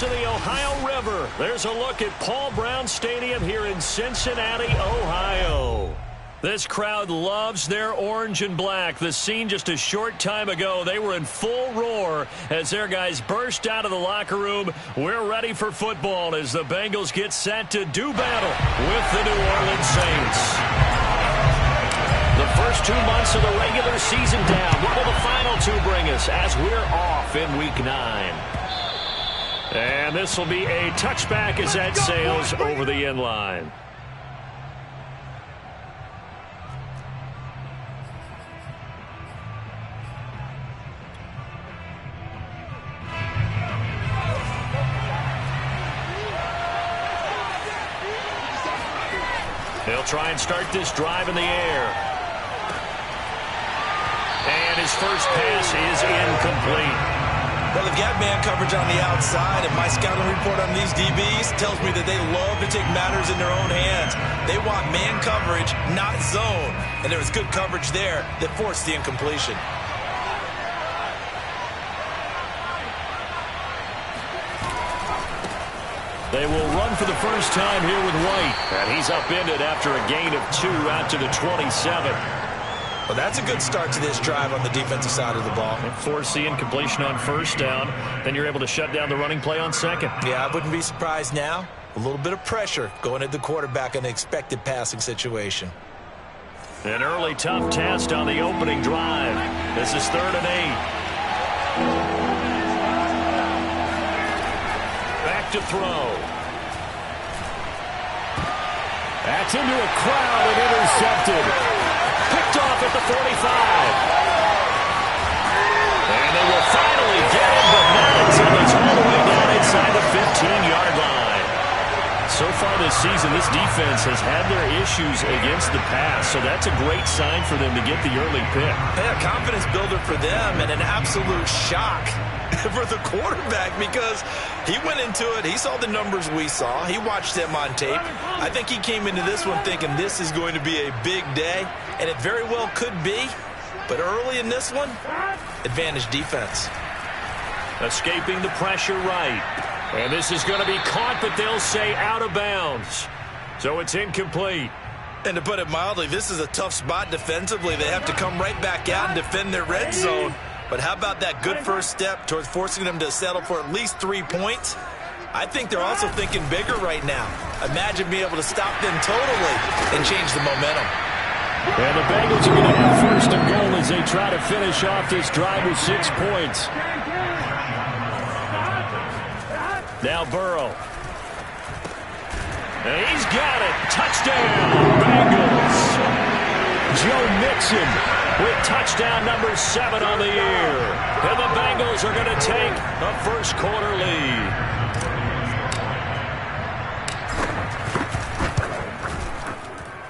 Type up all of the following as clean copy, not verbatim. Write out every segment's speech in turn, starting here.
banks of the Ohio River. There's a look at Paul Brown Stadium here in Cincinnati, Ohio. This crowd loves their orange and black. The scene just a short time ago, they were in full roar as their guys burst out of the locker room. We're ready for football as the Bengals get set to do battle with the New Orleans Saints. The first 2 months of the regular season down. What will the final 2 bring us as we're off in Week 9? And this will be a touchback as that sails over the end line. They'll try and start this drive in the air. And his first pass is incomplete. Well, they've got man coverage on the outside, and my scouting report on these DBs tells me that they love to take matters in their own hands. They want man coverage, not zone. And there was good coverage there that forced the incompletion. They will run for the first time here with White. And he's upended after a gain of 2 out to the 27. Well, that's a good start to this drive on the defensive side of the ball. Force the incompletion on first down. Then you're able to shut down the running play on second. Yeah, I wouldn't be surprised now. A little bit of pressure going at the quarterback in the expected passing situation. An early tough test on the opening drive. This is 3rd and 8. Back to throw. That's into a crowd and intercepted. Picked off at the 45. And they will finally get him, but not until it's all the way down inside the 15-yard line. So far this season, this defense has had their issues against the pass, so that's a great sign for them to get the early pick. Yeah, confidence builder for them and an absolute shock for the quarterback because he went into it. He saw the numbers we saw. He watched them on tape. I think he came into this one thinking this is going to be a big day, and it very well could be. But early in this one, advantage defense. Escaping the pressure right. And this is going to be caught, but they'll say out of bounds. So it's incomplete. And to put it mildly, this is a tough spot defensively. They have to come right back out and defend their red zone. But how about that good first step towards forcing them to settle for at least 3 points? I think they're also thinking bigger right now. Imagine being able to stop them totally and change the momentum. And the Bengals are going to have first and goal as they try to finish off this drive with 6 points. Now Burrow. And he's got it. Touchdown, Bengals. Joe Mixon with touchdown number 7 on the year. And the Bengals are going to take a first quarter lead.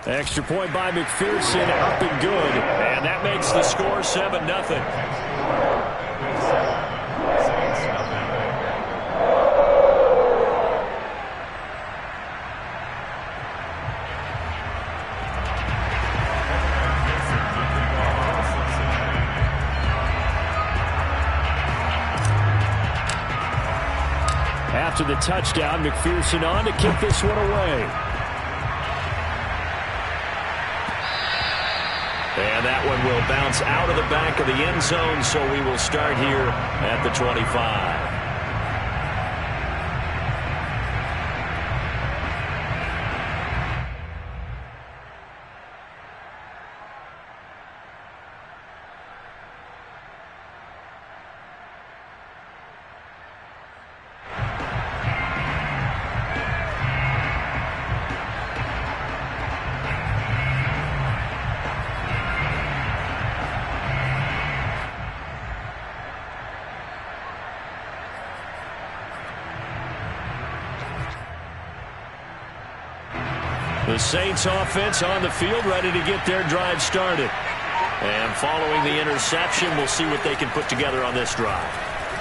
Extra point by McPherson, up and good. And that makes the score 7-0. After the touchdown, McPherson on to kick this one away. And that one will bounce out of the back of the end zone, so we will start here at the 25. The Saints offense on the field, ready to get their drive started. And following the interception, we'll see what they can put together on this drive.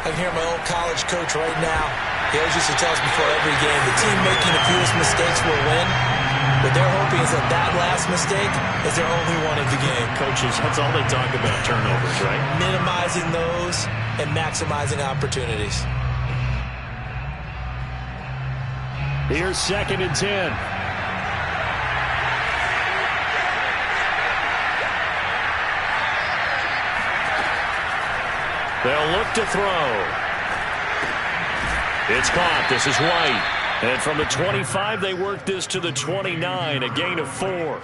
I can hear my old college coach right now. He always used to tell us before every game, the team making the fewest mistakes will win. What they're hoping is that last mistake is their only one of the game. Coaches, that's all they talk about, turnovers, right? Minimizing those and maximizing opportunities. Here's 2nd and 10. They'll look to throw. It's caught. This is White. And from the 25, they work this to the 29, a gain of 4.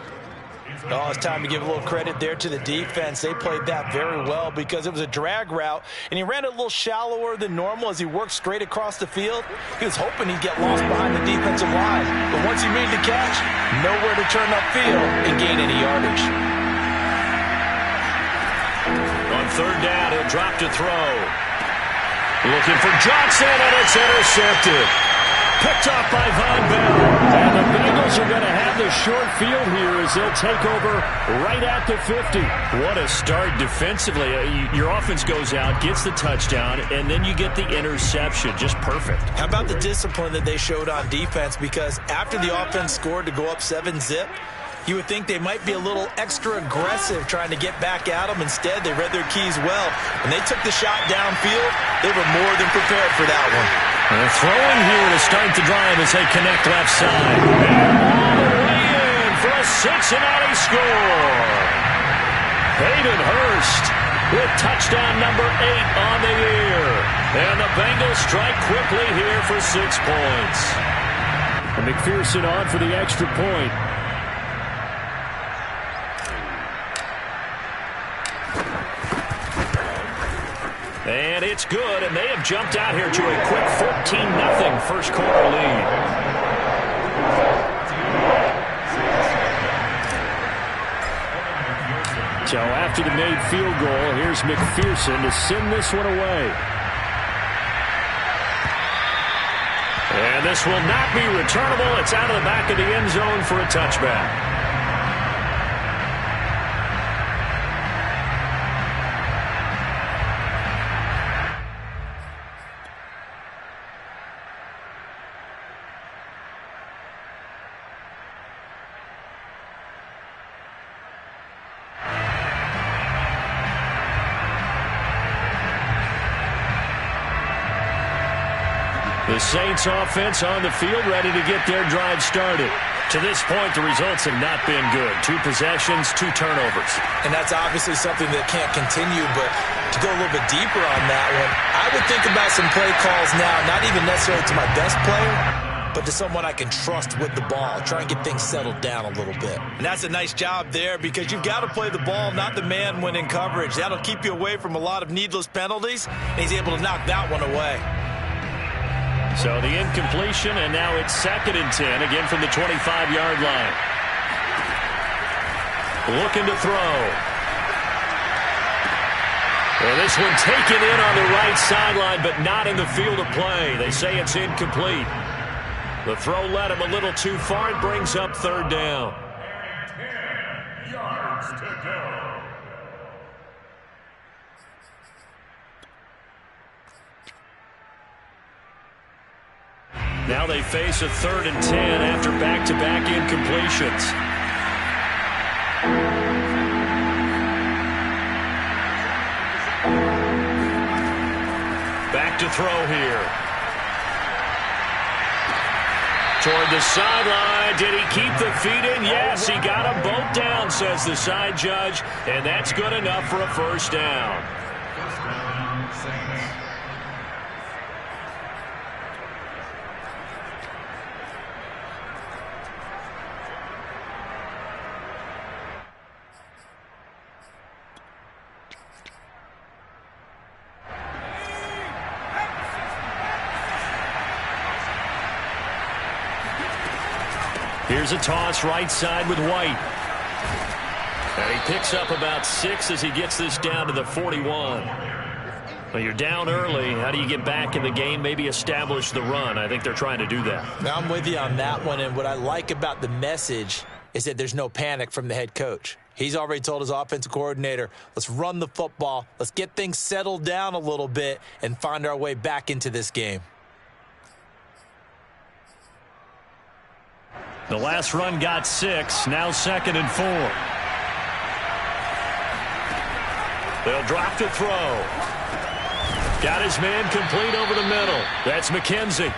Oh, it's time to give a little credit there to the defense. They played that very well because it was a drag route, and he ran it a little shallower than normal as he worked straight across the field. He was hoping he'd get lost behind the defensive line, but once he made the catch, nowhere to turn upfield and gain any yardage. On 3rd down, he'll drop to throw. Looking for Johnson, and it's intercepted. Picked off by Von Bell. And the Bengals are going to have the short field here as they'll take over right at the 50. What a start defensively. Your offense goes out, gets the touchdown, and then you get the interception. Just perfect. How about the discipline that they showed on defense? Because after the offense scored to go up 7-zip, you would think they might be a little extra aggressive trying to get back at them. Instead, they read their keys well. When they took the shot downfield, they were more than prepared for that one. And throwing here to start the drive as they connect left side. And all the way in for a Cincinnati score. Hayden Hurst with touchdown number 8 on the year. And the Bengals strike quickly here for 6 points. And McPherson on for the extra point. And it's good, and they have jumped out here to a quick 14-0 first quarter lead. So after the made field goal, here's McPherson to send this one away. And this will not be returnable. It's out of the back of the end zone for a touchback. The Saints offense on the field ready to get their drive started. To this point, the results have not been good. 2 possessions, 2 turnovers. And that's obviously something that can't continue, but to go a little bit deeper on that one, I would think about some play calls now, not even necessarily to my best player, but to someone I can trust with the ball. Try and get things settled down a little bit. And that's a nice job there because you've got to play the ball, not the man when in coverage. That'll keep you away from a lot of needless penalties, and he's able to knock that one away. So the incompletion, and now it's 2nd and 10, again from the 25-yard line. Looking to throw. Well, this one taken in on the right sideline, but not in the field of play. They say it's incomplete. The throw led him a little too far. It brings up 3rd down. 10 yards to go. Now they face a 3rd and 10 after back-to-back incompletions. Back to throw here. Toward the sideline. Did he keep the feet in? Yes, he got them both down, says the side judge. And that's good enough for a 1st down. First down, Saints. Here's a toss right side with White. And he picks up about 6 as he gets this down to the 41. Well, you're down early. How do you get back in the game, maybe establish the run? I think they're trying to do that. Now, I'm with you on that one, and what I like about the message is that there's no panic from the head coach. He's already told his offensive coordinator, let's run the football, let's get things settled down a little bit and find our way back into this game. The last run got 6, now 2nd and 4. They'll drop to throw. Got his man complete over the middle. That's McKenzie.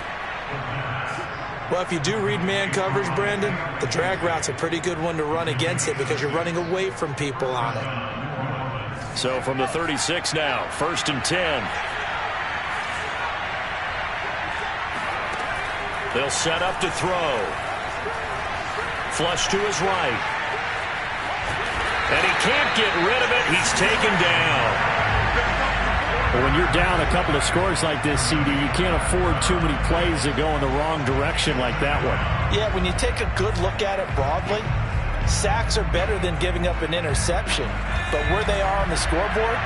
Well, Well, if you do read man coverage, Brandon, the drag route's a pretty good one to run against it because you're running away from people on it. So from the 36 now, 1st and 10. They'll set up to throw. Flush to his right. And he can't get rid of it. He's taken down. But when you're down a couple of scores like this, CD, you can't afford too many plays that go in the wrong direction like that one. Yeah, when you take a good look at it broadly, sacks are better than giving up an interception. But where they are on the scoreboard,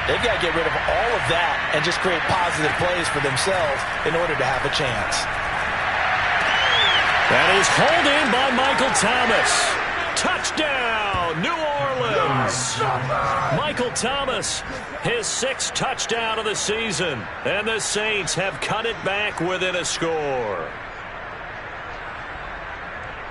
they've got to get rid of all of that and just create positive plays for themselves in order to have a chance. That is hauled in by Michael Thomas. Touchdown, New Orleans. Michael Thomas, his 6th touchdown of the season. And the Saints have cut it back within a score.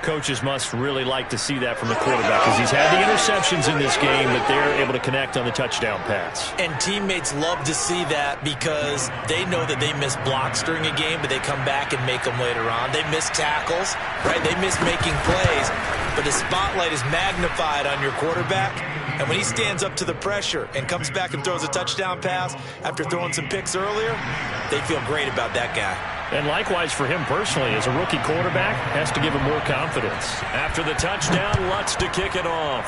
Coaches must really like to see that from the quarterback because he's had the interceptions in this game, but they're able to connect on the touchdown pass. And teammates love to see that because they know that they miss blocks during a game, but they come back and make them later on. They miss tackles, right? They miss making plays, but the spotlight is magnified on your quarterback. And when he stands up to the pressure and comes back and throws a touchdown pass after throwing some picks earlier, they feel great about that guy. And likewise for him personally, as a rookie quarterback, has to give him more confidence. After the touchdown, Lutz to kick it off.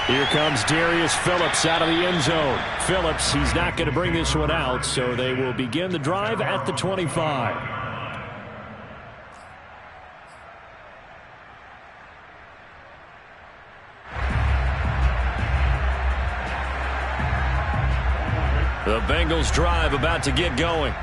Here comes Darius Phillips out of the end zone. Phillips, he's not going to bring this one out, so they will begin the drive at the 25. The Bengals drive about to get going.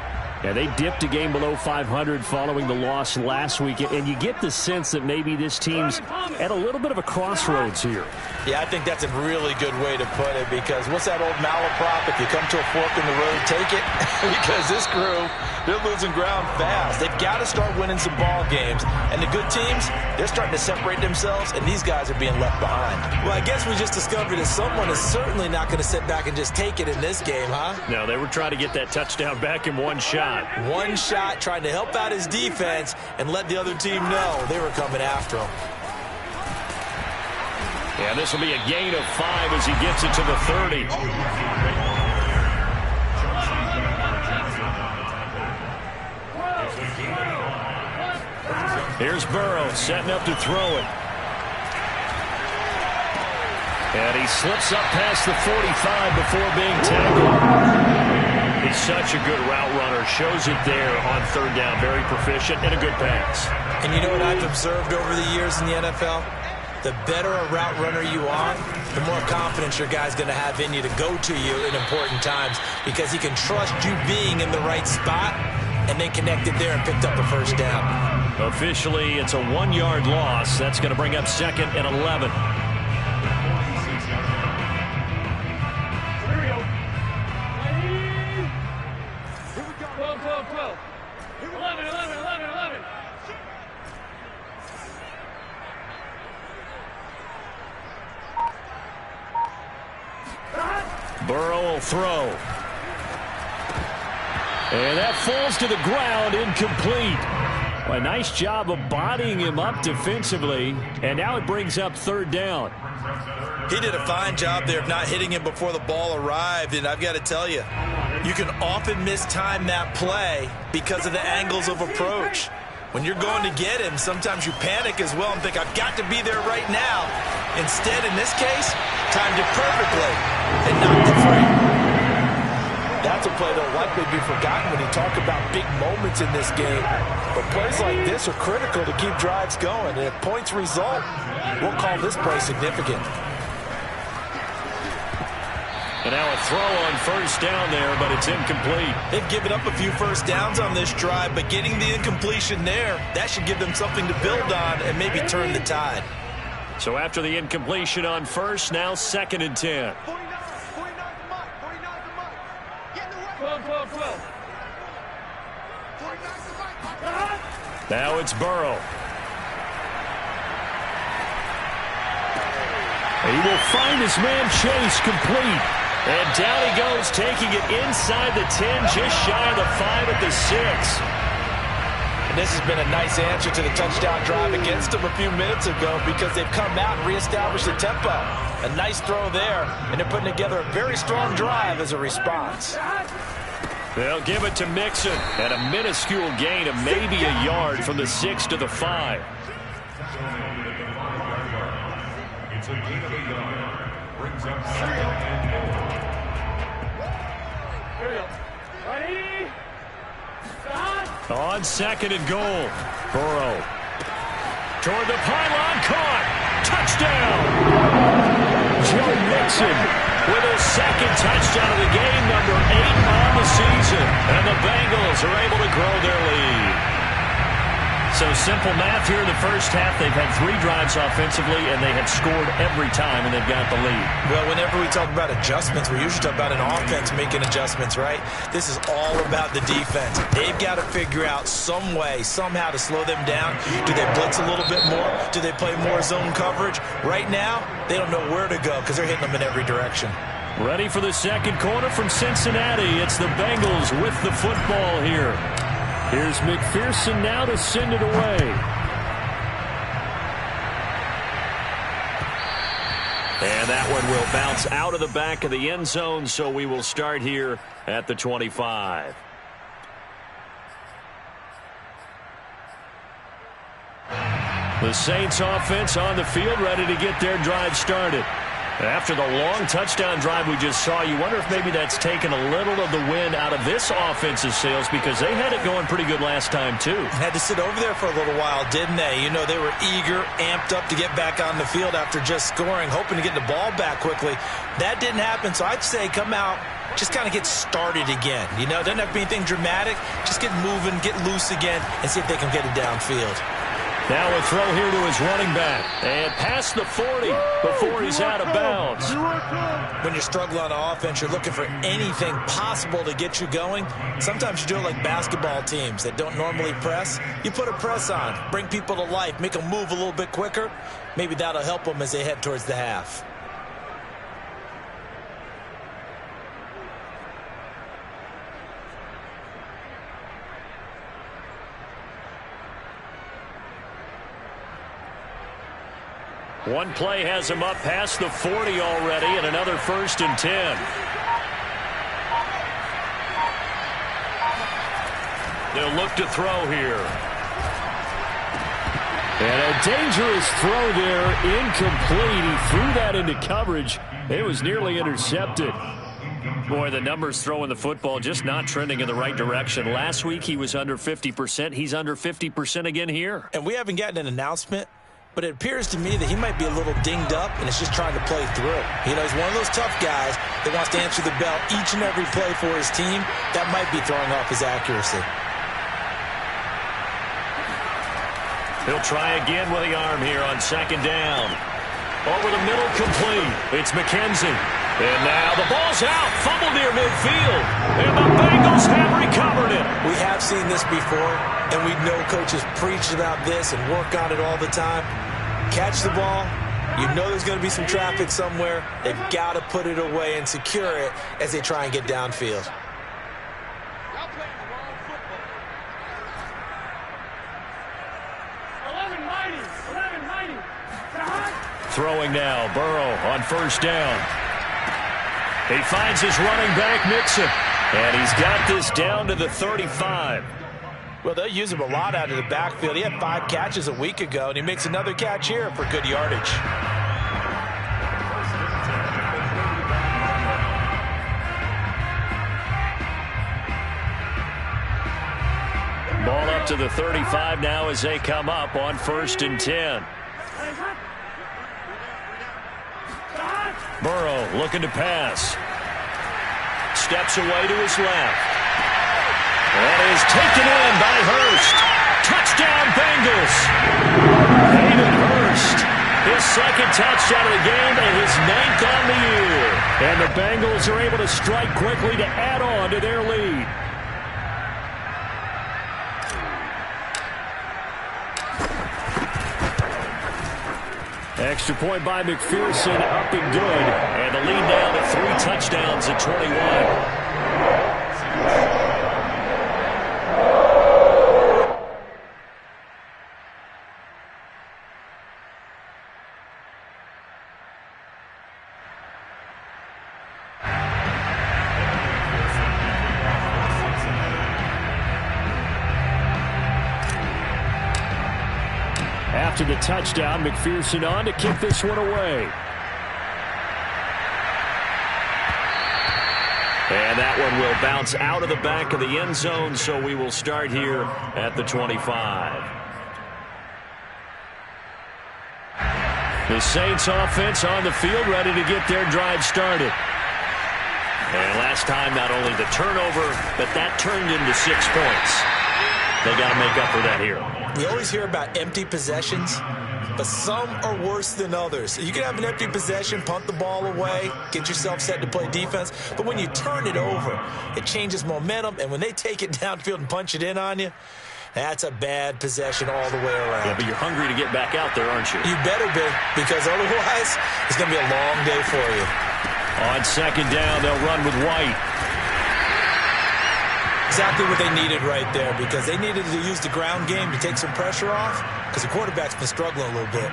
Yeah, they dipped a game below 500 following the loss last week, and you get the sense that maybe this team's at a little bit of a crossroads here. Yeah, I think that's a really good way to put it because what's that old malaprop? If you come to a fork in the road, take it. Because this crew, they're losing ground fast. They've got to start winning some ball games. And the good teams, they're starting to separate themselves, and these guys are being left behind. Well, I guess we just discovered that someone is certainly not going to sit back and just take it in this game, huh? No, they were trying to get that touchdown back in one shot. One shot, trying to help out his defense and let the other team know they were coming after him. Yeah, this will be a gain of 5 as he gets it to the 30. Here's Burrow setting up to throw it. And he slips up past the 45 before being tackled. He's such a good route runner. Shows it there on 3rd down. Very proficient and a good pass. And you know what I've observed over the years in the NFL? The better a route runner you are, the more confidence your guy's going to have in you to go to you in important times because he can trust you being in the right spot and then connected there and picked up a 1st down. Officially, it's a 1-yard loss. That's going to bring up 2nd and 11. Burrow will throw. And that falls to the ground, incomplete. Well, a nice job of bodying him up defensively, and now it brings up 3rd down. He did a fine job there of not hitting him before the ball arrived, and I've got to tell you, you can often mistime that play because of the angles of approach. When you're going to get him, sometimes you panic as well and think, I've got to be there right now. Instead, in this case, timed it perfectly and knocked it free. That's a play that will likely be forgotten when you talk about big moments in this game. But plays like this are critical to keep drives going. And if points result, we'll call this play significant. And now a throw on 1st down there, but it's incomplete. They've given up a few 1st downs on this drive, but getting the incompletion there, that should give them something to build on and maybe turn the tide. So after the incompletion on 1st, now 2nd and 10. Now it's Burrow. He will find his man Chase complete. And down he goes, taking it inside the 10, just shy of the 5 at the 6. And this has been a nice answer to the touchdown drive against them a few minutes ago because they've come out and reestablished the tempo. A nice throw there, and they're putting together a very strong drive as a response. They'll give it to Mixon, and a minuscule gain of maybe a yard from the 6 to the 5. It's a gain of a yard. Brings up 2nd and goal. On 2nd and goal, Burrow. Toward the pylon, caught. Touchdown! Joe Mixon with his 2nd touchdown of the game, number 8 on the season. And the Bengals are able to grow their lead. So simple math here in the first half. They've had 3 drives offensively, and they have scored every time, and they've got the lead. Well, whenever we talk about adjustments, we usually talk about an offense making adjustments, right? This is all about the defense. They've got to figure out some way, somehow to slow them down. Do they blitz a little bit more? Do they play more zone coverage? Right now, they don't know where to go because they're hitting them in every direction. Ready for the second quarter from Cincinnati. It's the Bengals with the football here. Here's McPherson now to send it away. And that one will bounce out of the back of the end zone, so we will start here at the 25. The Saints offense on the field, ready to get their drive started. After the long touchdown drive we just saw, you wonder if maybe that's taken a little of the wind out of this offense's sails because they had it going pretty good last time, too. Had to sit over there for a little while, didn't they? You know, they were eager, amped up to get back on the field after just scoring, hoping to get the ball back quickly. That didn't happen, so I'd say come out, just kind of get started again. You know, doesn't have to be anything dramatic. Just get moving, get loose again, and see if they can get it downfield. Now a throw here to his running back. And past the 40 before he's out of bounds. When you're struggling on offense, you're looking for anything possible to get you going. Sometimes you do it like basketball teams that don't normally press. You put a press on, bring people to life, make them move a little bit quicker. Maybe that'll help them as they head towards the half. One play has him up past the 40 already, and another 1st and 10. They'll look to throw here. And a dangerous throw there, incomplete. He threw that into coverage. It was nearly intercepted. Boy, the numbers throwing the football just not trending in the right direction. Last week he was under 50%. He's under 50% again here. And we haven't gotten an announcement, but it appears to me that he might be a little dinged up and is just trying to play through. You know, he's one of those tough guys that wants to answer the bell each and every play for his team. That might be throwing off his accuracy. He'll try again with the arm here on 2nd down. Over the middle, complete. It's McKenzie. And now the ball's out. Fumble near midfield. And the Bengals have recovered it. We have seen this before, and we know coaches preach about this and work on it all the time. Catch the ball. You know there's going to be some traffic somewhere. They've got to put it away and secure it as they try and get downfield. Throwing now, Burrow on 1st down. He finds his running back, Mixon, and he's got this down to the 35. Well, they'll use him a lot out of the backfield. He had 5 catches a week ago, and he makes another catch here for good yardage. Ball up to the 35 now as they come up on 1st and 10. Burrow looking to pass. Steps away to his left. That is taken in by Hurst. Touchdown, Bengals. Hayden Hurst, his 2nd touchdown of the game and his 9th on the year. And the Bengals are able to strike quickly to add on to their lead. Extra point by McPherson, up and good. And the lead now to 3 touchdowns at 21. After the touchdown, McPherson on to kick this one away. And that one will bounce out of the back of the end zone, so we will start here at the 25. The Saints offense on the field, ready to get their drive started. And last time, not only the turnover, but that turned into 6 points. They got to make up for that here. We always hear about empty possessions, but some are worse than others. You can have an empty possession, punt the ball away, get yourself set to play defense, but when you turn it over, it changes momentum, and when they take it downfield and punch it in on you, that's a bad possession all the way around. Yeah, but you're hungry to get back out there, aren't you? You better be, because otherwise, it's going to be a long day for you. On second down, they'll run with White. Exactly what they needed right there, because they needed to use the ground game to take some pressure off, because the quarterback's been struggling a little bit.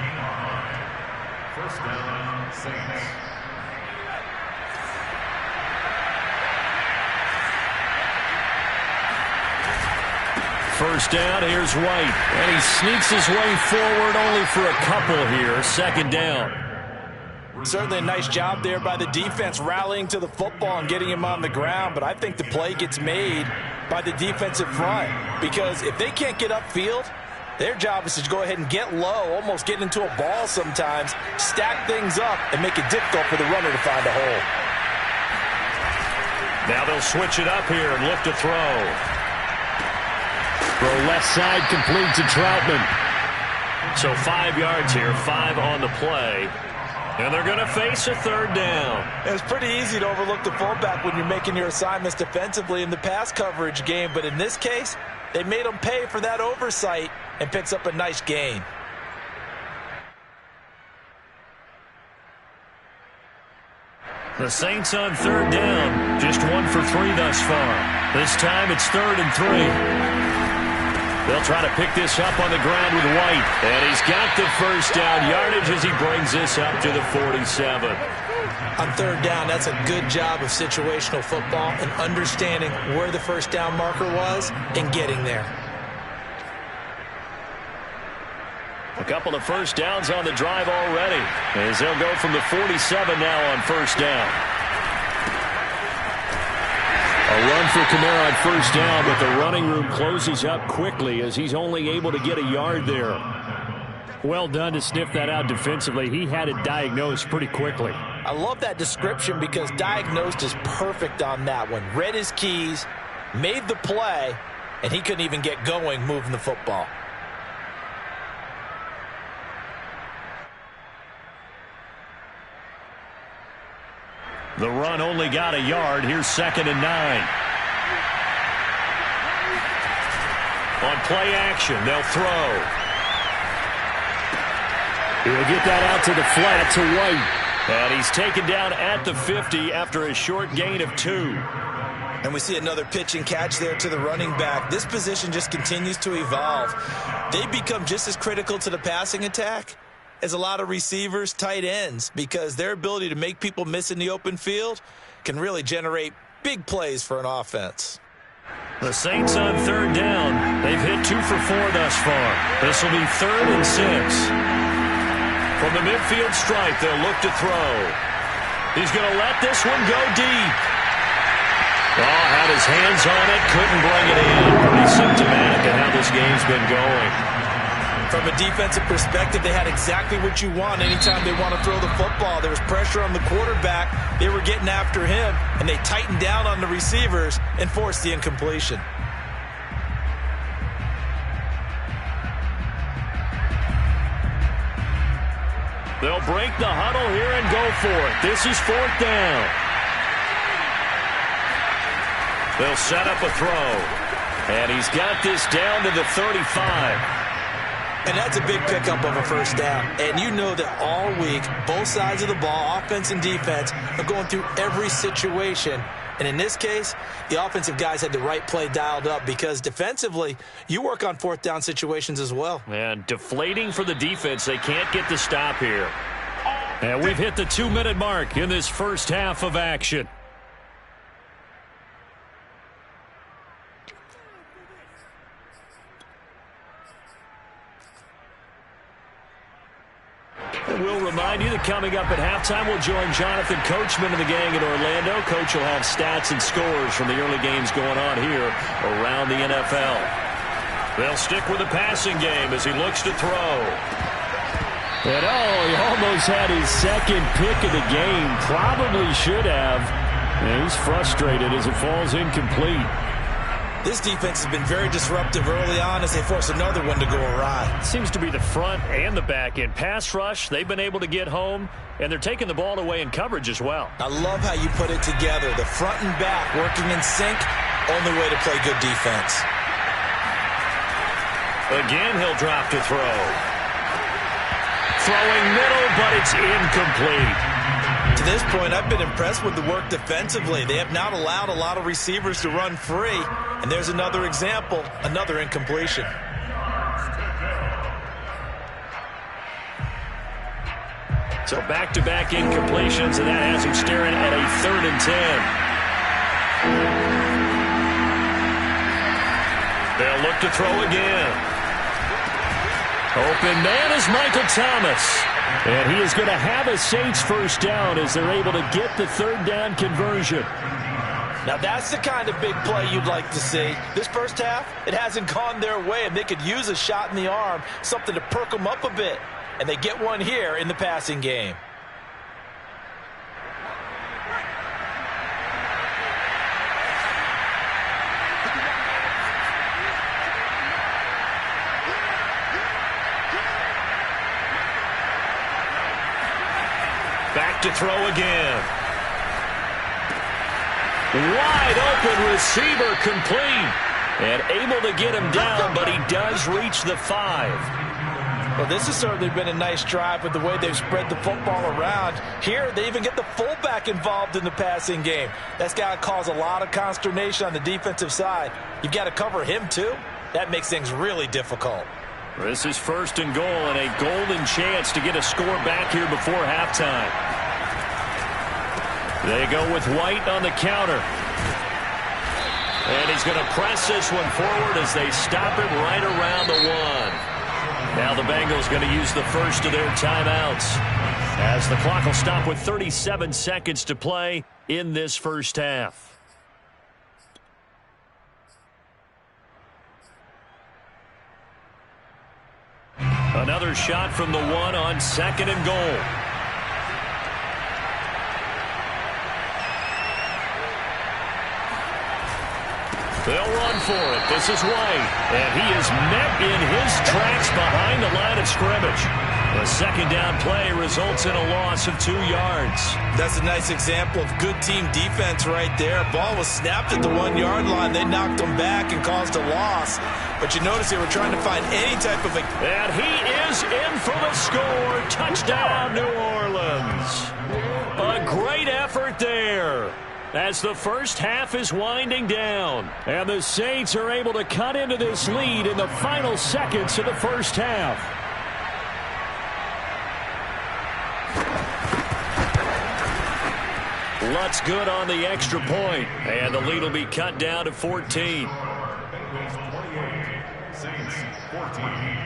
First down, Saints. First down, here's White. And he sneaks his way forward only for a couple here. Second down. Certainly a nice job there by the defense rallying to the football and getting him on the ground, but I think the play gets made by the defensive front, because if they can't get upfield, their job is to go ahead and get low, almost get into a ball sometimes, stack things up, and make it difficult for the runner to find a hole. Now they'll switch it up here and look to throw. Throw left side, complete to Troutman. So 5 yards here, 5 on the play. And they're going to face a third down. It's pretty easy to overlook the fullback when you're making your assignments defensively in the pass coverage game. But in this case, they made him pay for that oversight and picks up a nice gain. The Saints on third down. Just 1 for 3 thus far. This time it's 3rd and 3. They'll try to pick this up on the ground with White. And he's got the first down yardage as he brings this up to the 47. On third down, that's a good job of situational football and understanding where the first down marker was and getting there. A couple of first downs on the drive already, as they'll go from the 47 now on first down. A run for Kamara on first down, but the running room closes up quickly as he's only able to get a yard there. Well done to sniff that out defensively. He had it diagnosed pretty quickly. I love that description, because diagnosed is perfect on that one. Read his keys, made the play, and he couldn't even get going moving the football. The run only got a yard. Here's 2nd and 9. On play action, they'll throw. He'll get that out to the flat to White. And he's taken down at the 50 after a short gain of 2. And we see another pitch and catch there to the running back. This position just continues to evolve. They become just as critical to the passing attack as a lot of receivers, tight ends, because their ability to make people miss in the open field can really generate big plays for an offense. The Saints on third down. They've hit 2 for 4 thus far. This will be 3rd and 6. From the midfield stripe, they'll look to throw. He's going to let this one go deep. Oh, had his hands on it, couldn't bring it in. Pretty symptomatic of how this game's been going. From a defensive perspective, they had exactly what you want anytime they want to throw the football. There was pressure on the quarterback. They were getting after him, and they tightened down on the receivers and forced the incompletion. They'll break the huddle here and go for it. This is 4th down. They'll set up a throw. And he's got this down to the 35. And that's a big pickup of a first down. And you know that all week, both sides of the ball, offense and defense, are going through every situation. And in this case, the offensive guys had the right play dialed up because defensively, you work on fourth down situations as well. And deflating for the defense. They can't get the stop here. And we've hit the 2-minute mark in this first half of action. We'll remind you that coming up at halftime, we'll join Jonathan Coachman and the gang in Orlando. Coach will have stats and scores from the early games going on here around the NFL. They'll stick with the passing game as he looks to throw. And he almost had his second pick of the game. Probably should have. And he's frustrated as it falls incomplete. This defense has been very disruptive early on as they force another one to go awry. Seems to be the front and the back end. Pass rush, they've been able to get home, and they're taking the ball away in coverage as well. I love how you put it together. The front and back working in sync, only way to play good defense. Again, he'll drop to throw. Throwing middle, but it's incomplete. To this point, I've been impressed with the work defensively. They have not allowed a lot of receivers to run free. And there's another example, another incompletion. So back-to-back incompletions, and that has him staring at a 3rd and 10. They'll look to throw again. Open man is Michael Thomas. And he is going to have a Saints first down as they're able to get the 3rd down conversion. Now that's the kind of big play you'd like to see. This first half, it hasn't gone their way, and they could use a shot in the arm, something to perk them up a bit. And they get one here in the passing game. Back to throw again. Wide open receiver complete. And able to get him down, but he does reach the 5. Well, this has certainly been a nice drive with the way they've spread the football around. Here, they even get the fullback involved in the passing game. That's got to cause a lot of consternation on the defensive side. You've got to cover him, too. That makes things really difficult. This is 1st and goal and a golden chance to get a score back here before halftime. They go with White on the counter. And he's going to press this one forward as they stop him right around the 1. Now the Bengals going to use the first of their timeouts as the clock will stop with 37 seconds to play in this first half. Another shot from the 1 on 2nd and goal. They'll run for it. This is White. And he is met in his tracks behind the line of scrimmage. The 2nd down play results in a loss of 2 yards. That's a nice example of good team defense right there. Ball was snapped at the 1-yard line. They knocked him back and caused a loss. But you notice they were trying to find any type of... And he is in for the score. Touchdown, New Orleans. A great effort there as the first half is winding down. And the Saints are able to cut into this lead in the final seconds of the first half. Lutz good on the extra point. And the lead will be cut down to 14. Bengals 28, Saints 14.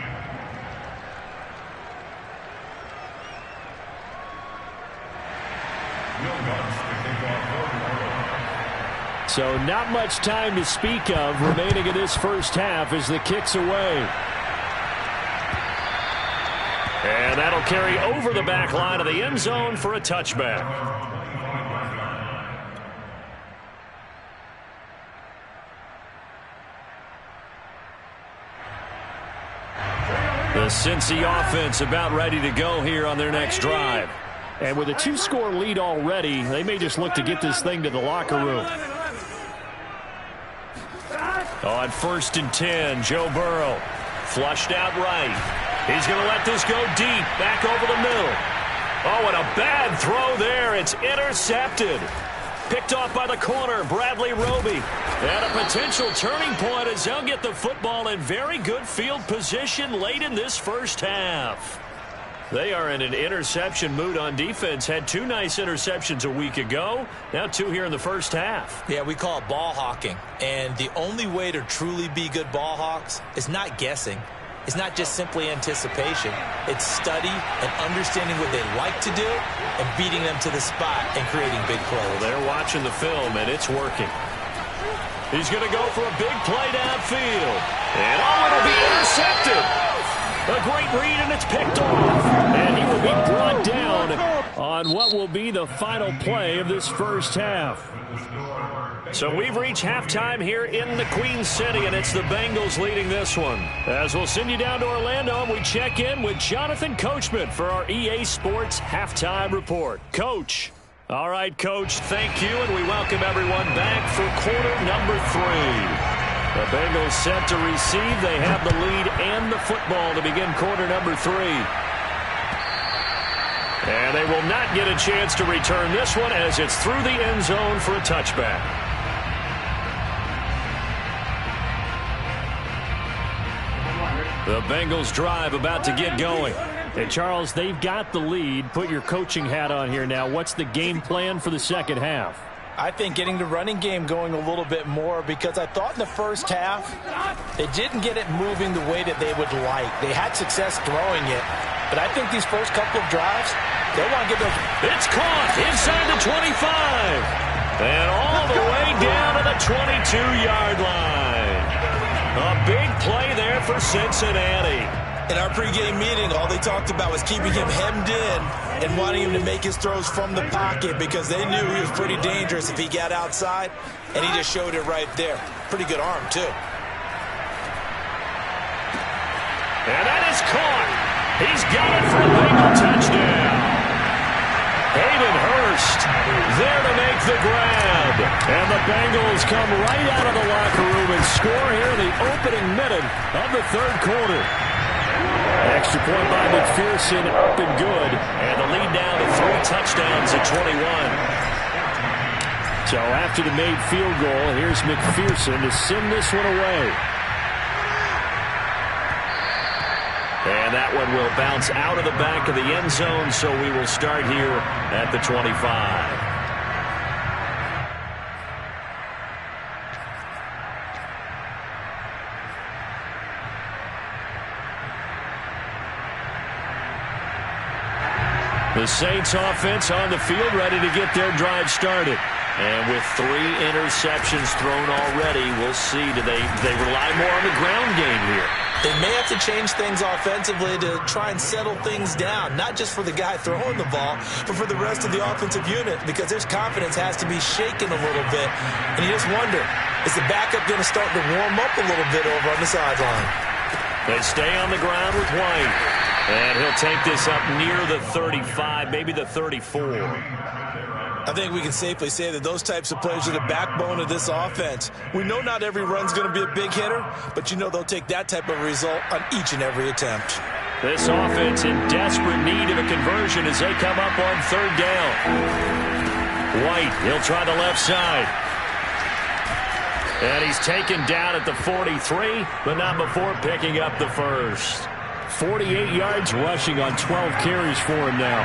So not much time to speak of remaining in this first half as the kick's away. And that'll carry over the back line of the end zone for a touchback. The Cincy offense about ready to go here on their next drive. And with a 2-score lead already, they may just look to get this thing to the locker room. On 1st and 10, Joe Burrow flushed out right. He's going to let this go deep, back over the middle. Oh, and a bad throw there. It's intercepted. Picked off by the corner, Bradley Roby. And a potential turning point as they'll get the football in very good field position late in this first half. They are in an interception mood on defense. Had 2 nice interceptions a week ago. Now 2 here in the first half. Yeah, we call it ball hawking. And the only way to truly be good ball hawks is not guessing. It's not just simply anticipation. It's study and understanding what they like to do and beating them to the spot and creating big plays. Well, they're watching the film, and it's working. He's going to go for a big play downfield. And it'll be intercepted. A great read, and it's picked off. And he will be brought down on what will be the final play of this first half. So we've reached halftime here in the Queen City, and it's the Bengals leading this one. As we'll send you down to Orlando, and we check in with Jonathan Coachman for our EA Sports Halftime Report. Coach. All right, Coach, thank you, and we welcome everyone back for quarter number 3. The Bengals set to receive. They have the lead and the football to begin quarter number 3. And they will not get a chance to return this one as it's through the end zone for a touchback. The Bengals drive about to get going. Hey, Charles, they've got the lead. Put your coaching hat on here now. What's the game plan for the second half? I think getting the running game going a little bit more, because I thought in the first half they didn't get it moving the way that they would like. They had success throwing it, but I think these first couple of drives, they want to get those. It's caught inside the 25 and all the way down to the 22-yard line. A big play there for Cincinnati. In our pregame meeting, all they talked about was keeping him hemmed in and wanting him to make his throws from the pocket because they knew he was pretty dangerous if he got outside, and he just showed it right there. Pretty good arm, too. And that is caught. He's got it for a Bengal touchdown. Hayden Hurst there to make the grab. And the Bengals come right out of the locker room and score here in the opening minute of the third quarter. Extra point by McPherson, up and good. And the lead down to 3 touchdowns at 21. So after the made field goal, here's McPherson to send this one away. And that one will bounce out of the back of the end zone, so we will start here at the 25. The Saints offense on the field, ready to get their drive started. And with 3 interceptions thrown already, we'll see. Do they rely more on the ground game here? They may have to change things offensively to try and settle things down, not just for the guy throwing the ball, but for the rest of the offensive unit, because their confidence has to be shaken a little bit. And you just wonder, is the backup going to start to warm up a little bit over on the sideline? They stay on the ground with White. And he'll take this up near the 35, maybe the 34. I think we can safely say that those types of plays are the backbone of this offense. We know not every run's going to be a big hitter, but you know they'll take that type of result on each and every attempt. This offense in desperate need of a conversion as they come up on third down. White, he'll try the left side. And he's taken down at the 43, but not before picking up the first. 48 yards rushing on 12 carries for him now.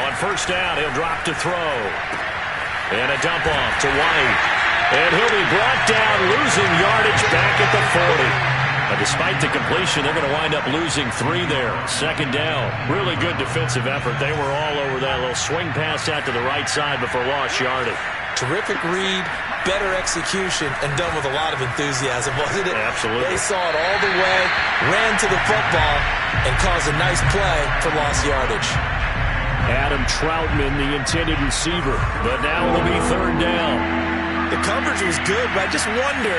On first down, he'll drop to throw. And a dump off to White. And he'll be brought down, losing yardage back at the 40. Despite the completion, they're going to wind up losing 3 there. Second down. Really good defensive effort. They were all over that little swing pass out to the right side before lost yardage. Terrific read, better execution, and done with a lot of enthusiasm, wasn't it? Absolutely. They saw it all the way, ran to the football, and caused a nice play for lost yardage. Adam Troutman, the intended receiver. But now it'll be third down. The coverage was good, but I just wonder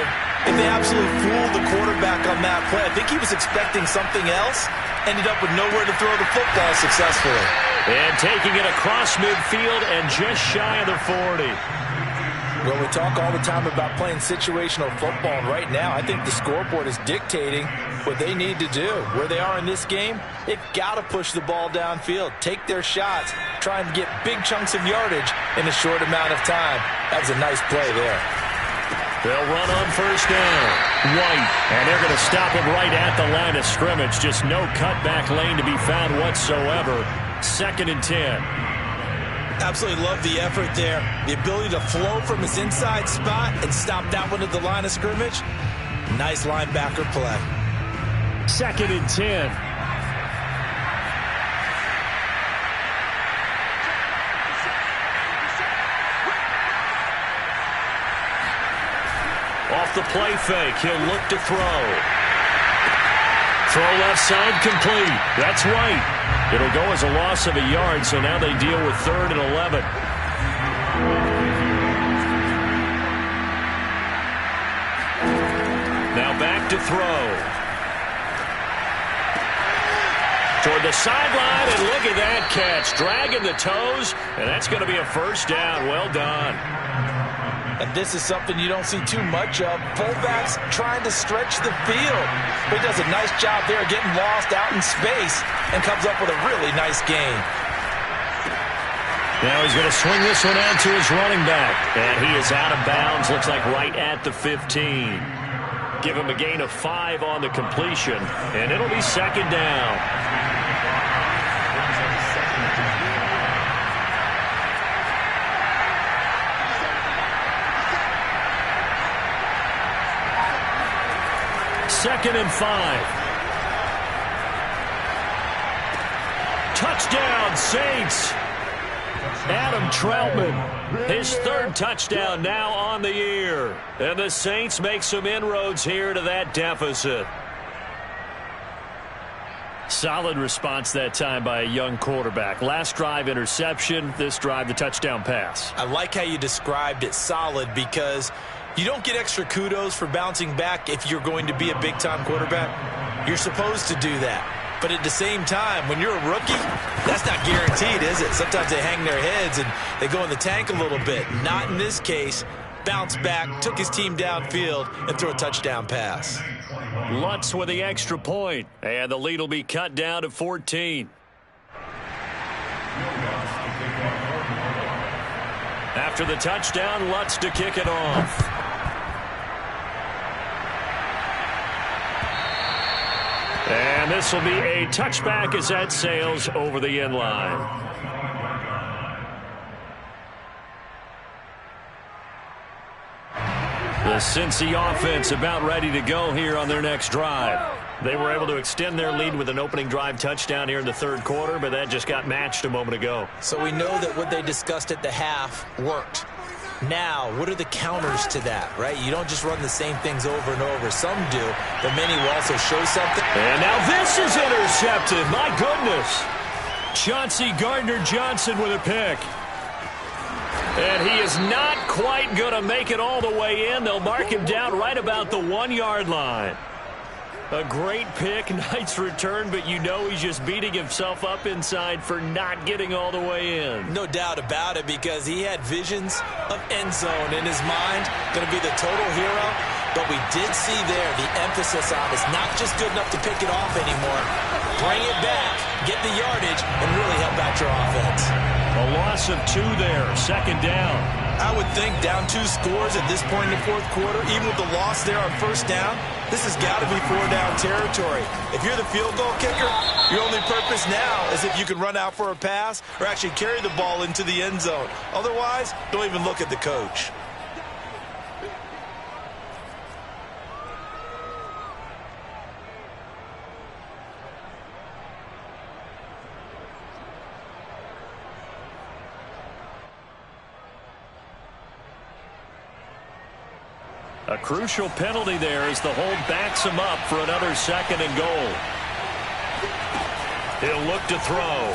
if they absolutely fooled the quarterback on that play. I think he was expecting something else, ended up with nowhere to throw the football successfully. And taking it across midfield and just shy of the 40. Well, we talk all the time about playing situational football, and right now I think the scoreboard is dictating what they need to do. Where they are in this game, they've got to push the ball downfield, take their shots, try and get big chunks of yardage in a short amount of time. That was a nice play there. They'll run on first down. White, and they're going to stop him right at the line of scrimmage. Just no cutback lane to be found whatsoever. 2nd and 10. Absolutely love the effort there. The ability to flow from his inside spot and stop that one at the line of scrimmage. Nice linebacker play. 2nd and 10. Off the play fake, he'll look to throw. Throw left side complete. That's White. It'll go as a loss of a yard, so now they deal with 3rd and 11. Now back to throw. Toward the sideline, and look at that catch. Dragging the toes, and that's going to be a first down. Well done. And this is something you don't see too much of. Fullbacks trying to stretch the field. But he does a nice job there getting lost out in space and comes up with a really nice gain. Now he's going to swing this one out to his running back. And he is out of bounds. Looks like right at the 15. Give him a gain of 5 on the completion. And it'll be 2nd down. Second and 5. Touchdown, Saints. Adam Troutman, his 3rd touchdown now on the year. And the Saints make some inroads here to that deficit. Solid response that time by a young quarterback. Last drive, interception. This drive, the touchdown pass. I like how you described it, solid, because you don't get extra kudos for bouncing back if you're going to be a big-time quarterback. You're supposed to do that. But at the same time, when you're a rookie, that's not guaranteed, is it? Sometimes they hang their heads and they go in the tank a little bit. Not in this case. Bounce back, took his team downfield, and threw a touchdown pass. Lutz with the extra point, and the lead will be cut down to 14. After the touchdown, Lutz to kick it off. And this will be a touchback as that sails over the end line. The Cincy offense about ready to go here on their next drive. They were able to extend their lead with an opening drive touchdown here in the 3rd quarter, but that just got matched a moment ago. So we know that what they discussed at the half worked. Now, what are the counters to that, right? You don't just run the same things over and over. Some do, but many will also show something. And now this is intercepted. My goodness. Chauncey Gardner-Johnson with a pick. And he is not quite going to make it all the way in. They'll mark him down right about the 1-yard line. A great pick, nice return, but you know he's just beating himself up inside for not getting all the way in. No doubt about it, because he had visions of end zone in his mind. Going to be the total hero. But we did see there the emphasis on is not just good enough to pick it off anymore. Bring it back, get the yardage, and really help out your offense. A loss of 2 there, 2nd down. I would think down 2 scores at this point in the 4th quarter, even with the loss there on first down, this has got to be 4-down territory. If you're the field goal kicker, your only purpose now is if you can run out for a pass or actually carry the ball into the end zone. Otherwise, don't even look at the coach. A crucial penalty there as the hold backs him up for another 2nd and goal. He'll look to throw.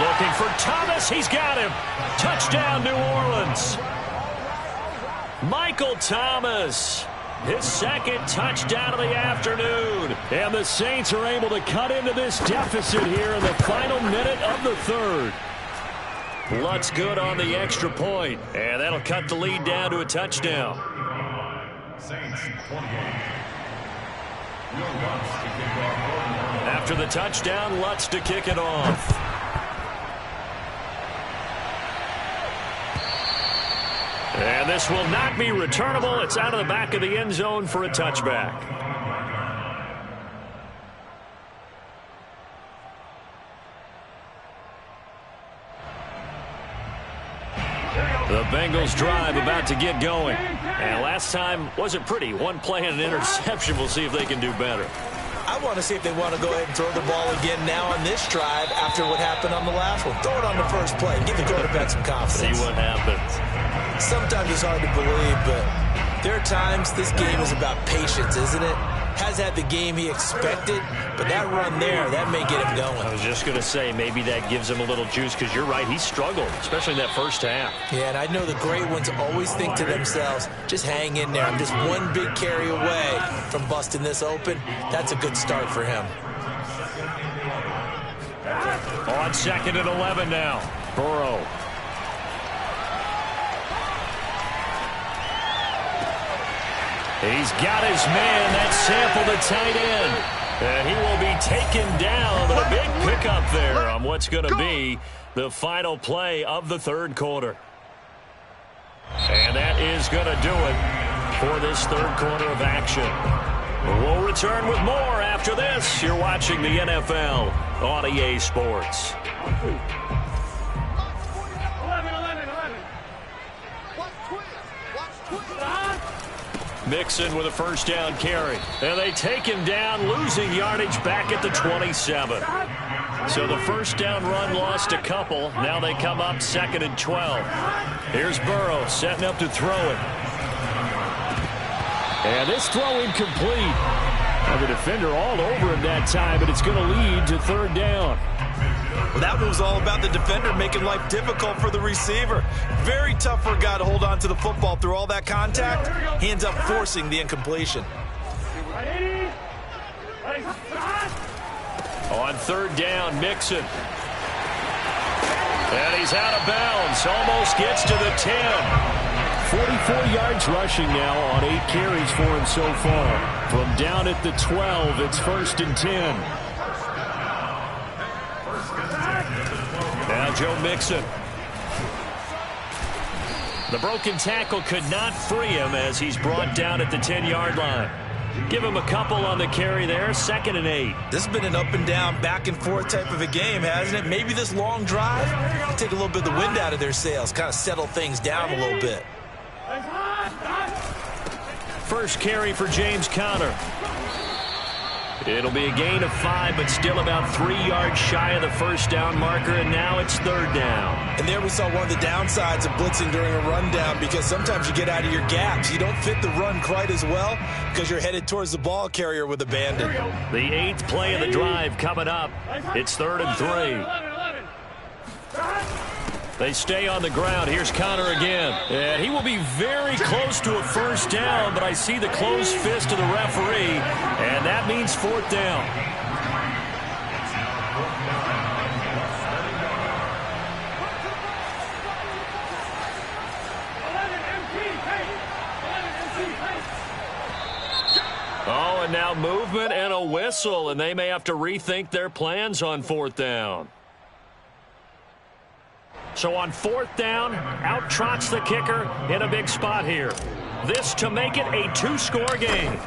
Looking for Thomas. He's got him. Touchdown, New Orleans. Michael Thomas. His 2nd touchdown of the afternoon. And the Saints are able to cut into this deficit here in the final minute of the 3rd. Lutz good on the extra point, and that'll cut the lead down to a touchdown. Saints 28. After the touchdown, Lutz to kick it off. And this will not be returnable. It's out of the back of the end zone for a touchback. The Bengals drive about to get going. And last time wasn't pretty. One play and an interception. We'll see if they can do better. I want to see if they want to go ahead and throw the ball again now on this drive after what happened on the last one. Throw it on the first play. Give the quarterback some confidence. See what happens. Sometimes it's hard to believe, but there are times this game is about patience, isn't it? Has had the game he expected, but that run there, that may get him going. I was just going to say, maybe that gives him a little juice, because you're right, he struggled, especially in that first half. Yeah, and I know the great ones always think to themselves, just hang in there. I'm just one big carry away from busting this open. That's a good start for him. On 2nd and 11 now. Burrow. He's got his man. That's Sample, the tight end. And he will be taken down. But a big pickup there on what's going to be the final play of the third quarter. And that is going to do it for this third quarter of action. We'll return with more after this. You're watching the NFL on EA Sports. Mixon with a first down carry. And they take him down, losing yardage back at the 27. So the first down run lost a couple. Now they come up 2nd and 12. Here's Burrow setting up to throw it. And this throw incomplete. Now the defender all over him that time, but it's going to lead to 3rd down. Well, that one was all about the defender making life difficult for the receiver. Very tough for a guy to hold on to the football through all that contact. He ends up forcing the incompletion. On 3rd down, Mixon. And he's out of bounds. Almost gets to the 10. 44 yards rushing now on 8 carries for him so far. From down at the 12, it's 1st and 10. Now Joe Mixon. The broken tackle could not free him as he's brought down at the 10-yard line. Give him a couple on the carry there, 2nd and 8. This has been an up and down, back and forth type of a game, hasn't it? Maybe this long drive take a little bit of the wind out of their sails, kind of settle things down a little bit. First carry for James Conner. It'll be a gain of 5, but still about 3 yards shy of the first down marker, and now it's 3rd down. And there we saw one of the downsides of blitzing during a rundown, because sometimes you get out of your gaps. You don't fit the run quite as well because you're headed towards the ball carrier with a bandit. The 8th play of the drive coming up. It's 3rd and 3. They stay on the ground. Here's Conner again. And he will be very close to a first down, but I see the closed fist of the referee, and that means 4th down. Oh, and now movement and a whistle, and they may have to rethink their plans on 4th down. So on 4th down, out trots the kicker in a big spot here. This to make it a 2-score game.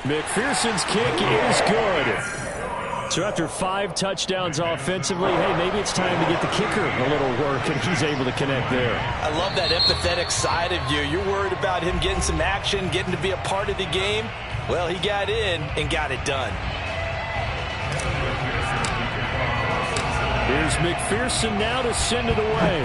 McPherson's kick is good. So after 5 touchdowns offensively, hey, maybe it's time to get the kicker a little work, and he's able to connect there. I love that empathetic side of you. You're worried about him getting some action, getting to be a part of the game. Well, he got in and got it done. Here's McPherson now to send it away.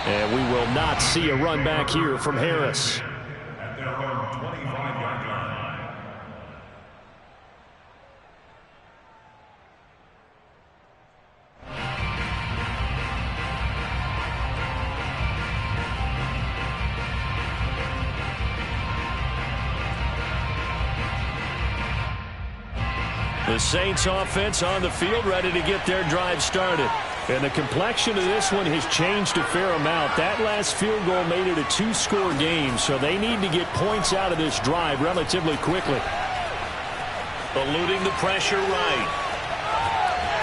And we will not see a run back here from Harris. At their own 25-yard line. The Saints offense on the field, ready to get their drive started. And the complexion of this one has changed a fair amount. That last field goal made it a two-score game, so they need to get points out of this drive relatively quickly. Eluding the pressure right.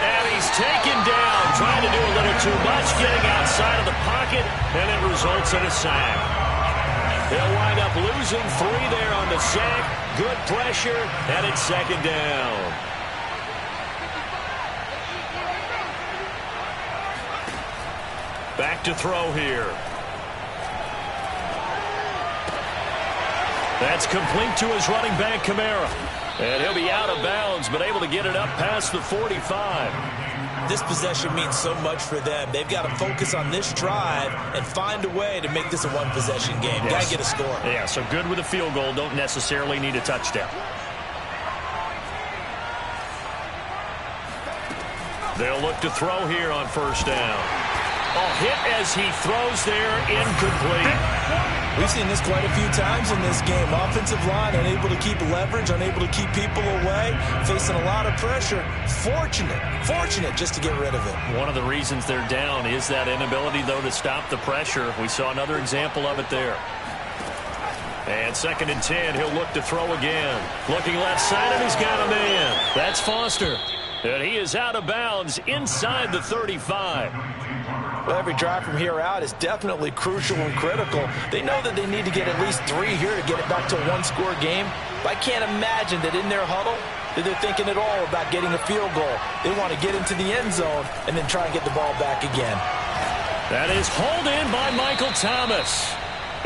And he's taken down, trying to do a little too much, getting outside of the pocket, and it results in a sack. They'll wind up losing 3 there on the sack. Good pressure, and it's second down. Back to throw here. That's complete to his running back, Kamara. And he'll be out of bounds, but able to get it up past the 45. This possession means so much for them. They've got to focus on this drive and find a way to make this a one-possession game. Yes. Got to get a score. Yeah, so good with a field goal. Don't necessarily need a touchdown. They'll look to throw here on first down. A hit as he throws there, incomplete. We've seen this quite a few times in this game. Offensive line unable to keep leverage, unable to keep people away, facing a lot of pressure. Fortunate just to get rid of it. One of the reasons they're down is that inability, though, to stop the pressure. We saw another example of it there. And 2nd and 10, he'll look to throw again. Looking left side, and he's got a man. That's Foster. And he is out of bounds inside the 35. Well, every drive from here out is definitely crucial and critical. They know that they need to get at least 3 here to get it back to a one-score game. But I can't imagine that in their huddle that they're thinking at all about getting a field goal. They want to get into the end zone and then try and get the ball back again. That is hauled in by Michael Thomas.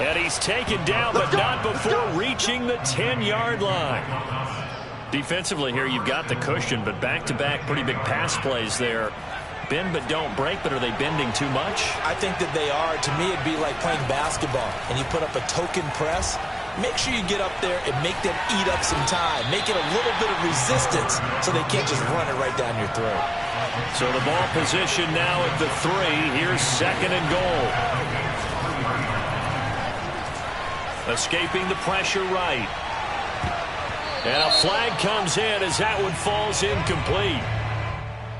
And he's taken down, but not before reaching the 10-yard line. Defensively here, you've got the cushion, but back-to-back pretty big pass plays there. Bend but don't break, but are they bending too much? I think that they are. To me, it'd be like playing basketball, and you put up a token press. Make sure you get up there and make them eat up some time. Make it a little bit of resistance so they can't just run it right down your throat. So the ball position now at the 3. Here's 2nd and goal. Escaping the pressure right. And a flag comes in as that one falls incomplete.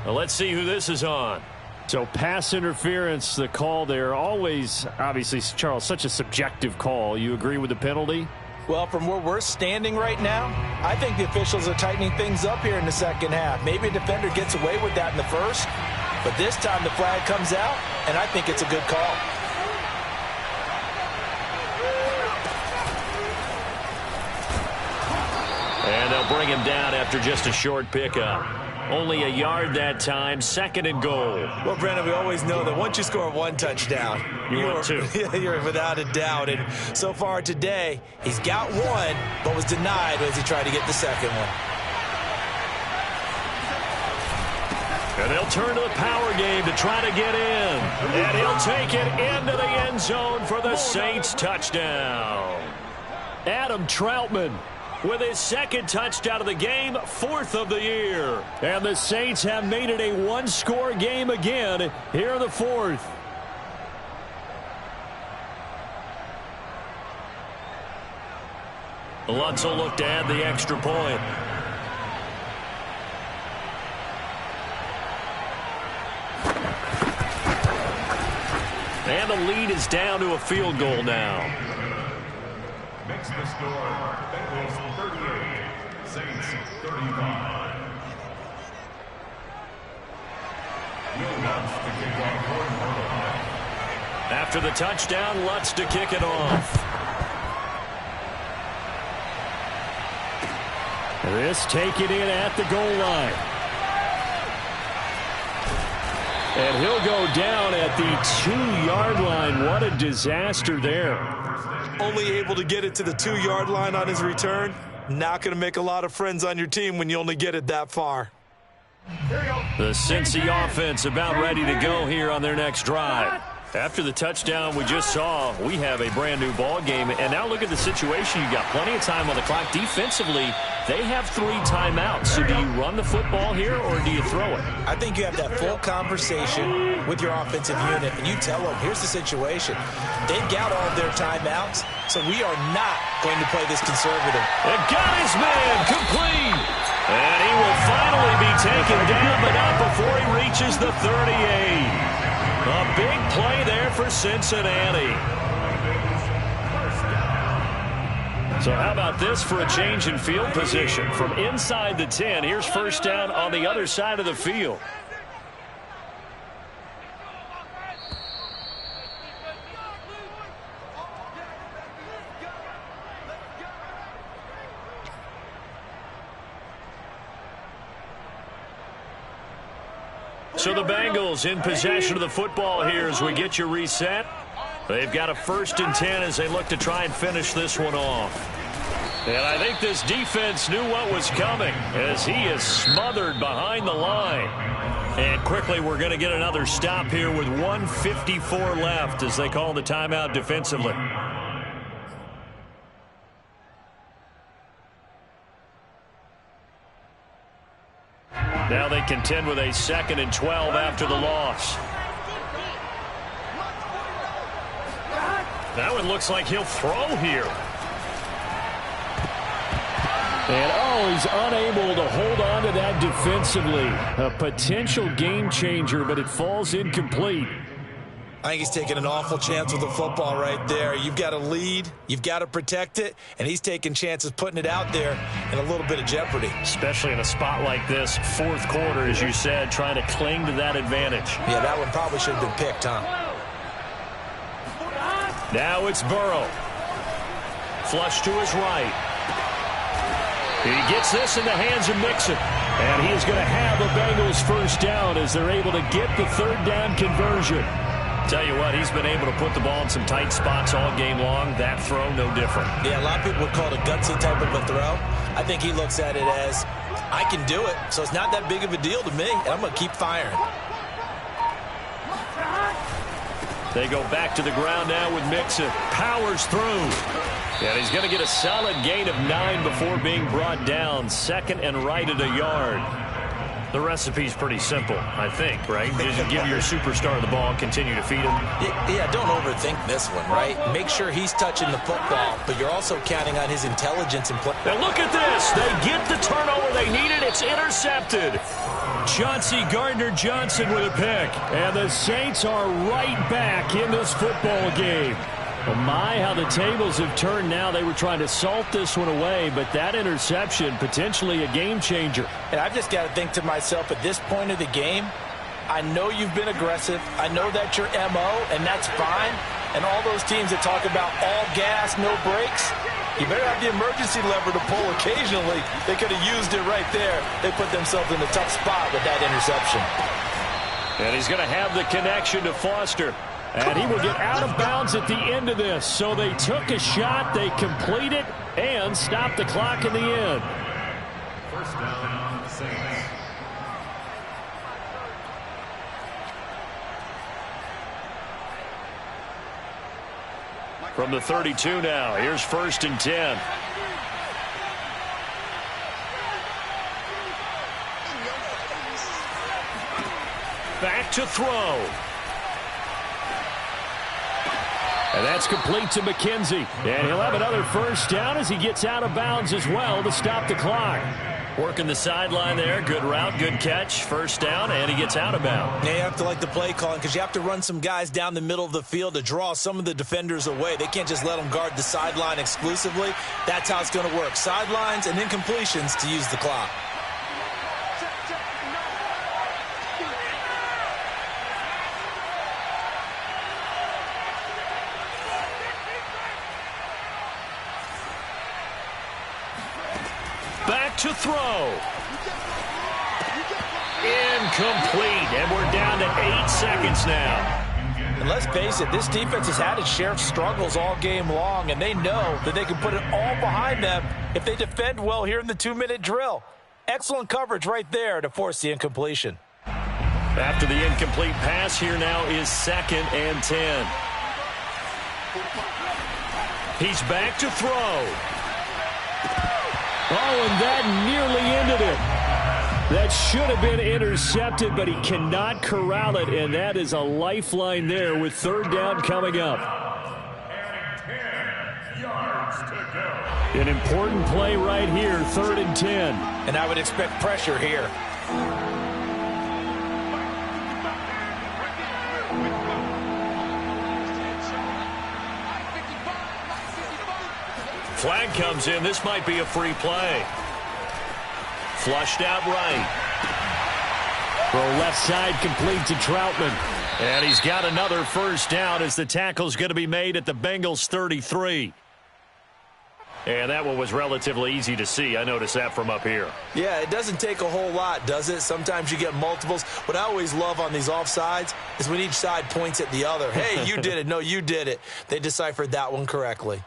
Well, let's see who this is on. So pass interference, the call there. Always, obviously, Charles, such a subjective call. You agree with the penalty? Well, from where we're standing right now, I think the officials are tightening things up here in the second half. Maybe a defender gets away with that in the first, but this time the flag comes out, and I think it's a good call. And they'll bring him down after just a short pickup. Only a yard that time, 2nd and goal. Well, Brandon, we always know that once you score 1 touchdown, want 2. You're without a doubt. And so far today, he's got 1, but was denied as he tried to get the second one. And they'll turn to the power game to try to get in. And he'll take it into the end zone for the Saints touchdown. Adam Troutman with his 2nd touchdown of the game, 4th of the year. And the Saints have made it a one-score game again here in the 4th. Lutz will look to add the extra point. And the lead is down to a field goal now. Makes the score Bengals 38, Saints 35. Will Lutz to kick off quarter. After the touchdown, Lutz to kick it off. This taken in at the goal line. And he'll go down at the 2-yard line. What a disaster there. Only able to get it to the 2-yard line on his return. Not going to make a lot of friends on your team when you only get it that far. The Cincy offense about ready to go here on their next drive. After the touchdown we just saw, we have a brand-new ball game. And now look at the situation. You got plenty of time on the clock. Defensively, they have 3 timeouts. So do you run the football here or do you throw it? I think you have that full conversation with your offensive unit, and you tell them, here's the situation. They've got all of their timeouts, so we are not going to play this conservative. And got his man complete. And he will finally be taken down, but not before he reaches the 38. A big play there for Cincinnati. So how about this for a change in field position? From inside the 10, here's first down on the other side of the field. So the Bengals in possession of the football here as we get you reset. They've got a 1st and 10 as they look to try and finish this one off. And I think this defense knew what was coming as he is smothered behind the line. And quickly we're going to get another stop here with 1:54 left as they call the timeout defensively. Now they contend with a 2nd and 12 after the loss. That one looks like he'll throw here. And he's unable to hold on to that defensively. A potential game changer, but it falls incomplete. I think he's taking an awful chance with the football right there. You've got to lead, you've got to protect it, and he's taking chances putting it out there in a little bit of jeopardy. Especially in a spot like this, 4th quarter, as you said, trying to cling to that advantage. Yeah, that one probably should have been picked, huh? Now it's Burrow. Flush to his right. He gets this in the hands of Mixon. And he is going to have a Bengals 1st down as they're able to get the 3rd down conversion. Tell you what, he's been able to put the ball in some tight spots all game long. That throw, no different. Yeah, a lot of people would call it a gutsy type of a throw. I think he looks at it as, I can do it, so it's not that big of a deal to me, and I'm going to keep firing. They go back to the ground now with Mixon. Powers through. And he's going to get a solid gain of 9 before being brought down. 2nd and right at a yard. The recipe's pretty simple, I think, right? Just give your superstar the ball and continue to feed him. Yeah, don't overthink this one, right? Make sure he's touching the football, but you're also counting on his intelligence and play. Now look at this. They get the turnover they needed. It's intercepted. Chauncey Gardner-Johnson with a pick. And the Saints are right back in this football game. Well, my, how the tables have turned now. They were trying to salt this one away, but that interception, potentially a game changer. And I've just got to think to myself, at this point of the game, I know you've been aggressive. I know that's your MO, and that's fine. And all those teams that talk about all gas, no brakes, you better have the emergency lever to pull occasionally. They could have used it right there. They put themselves in a tough spot with that interception. And he's going to have the connection to Foster. And he will get out of bounds at the end of this. So they took a shot, they complete it, and stop the clock in the end. 1st down, Saints. From the 32 now, here's 1st and 10. Back to throw. And that's complete to McKenzie. And he'll have another 1st down as he gets out of bounds as well to stop the clock. Working the sideline there. Good route, good catch. 1st down, and he gets out of bounds. Yeah, you have to like the play calling because you have to run some guys down the middle of the field to draw some of the defenders away. They can't just let them guard the sideline exclusively. That's how it's going to work. Sidelines and incompletions to use the clock. Back to throw. Incomplete. And we're down to 8 seconds now. And let's face it, this defense has had its share of struggles all game long, and they know that they can put it all behind them if they defend well here in the 2-minute drill. Excellent coverage right there to force the incompletion. After the incomplete pass, here now is 2nd and 10. He's back to throw. Oh, and that nearly ended it. That should have been intercepted, but he cannot corral it, and that is a lifeline there with 3rd down coming up. And 10 yards. to go. An important play right here, 3rd and 10. And I would expect pressure here. Flag comes in. This might be a free play. Flushed out right. Throw left side complete to Troutman. And he's got another first down as the tackle's going to be made at the Bengals 33. And that one was relatively easy to see. I noticed that from up here. Yeah, it doesn't take a whole lot, does it? Sometimes you get multiples. What I always love on these offsides is when each side points at the other. Hey, you did it. No, you did it. They deciphered that one correctly.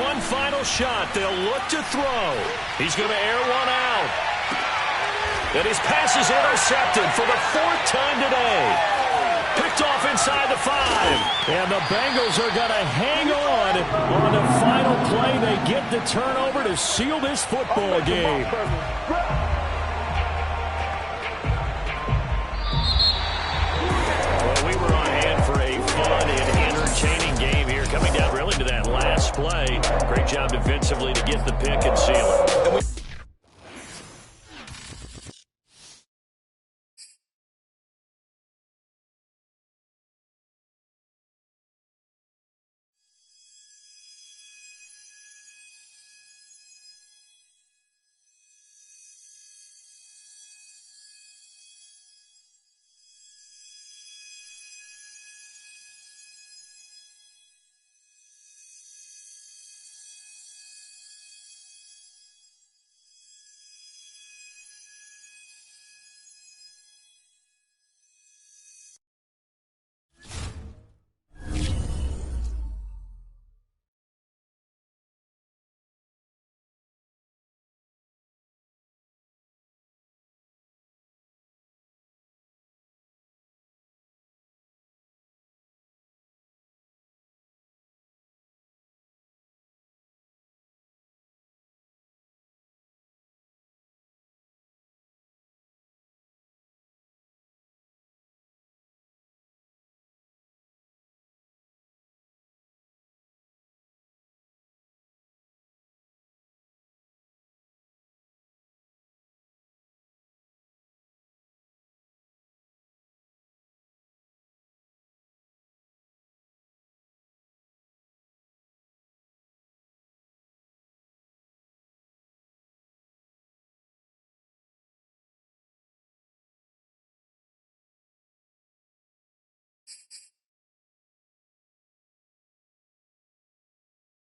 One final shot. They'll look to throw. He's going to air one out. And his pass is intercepted for the 4th time today. Picked off inside the 5. And the Bengals are going to hang on the final play. They get the turnover to seal this football game. Well, we were on hand for a fun and entertaining game here, coming down really to that last play. Great job defensively to get the pick and seal it.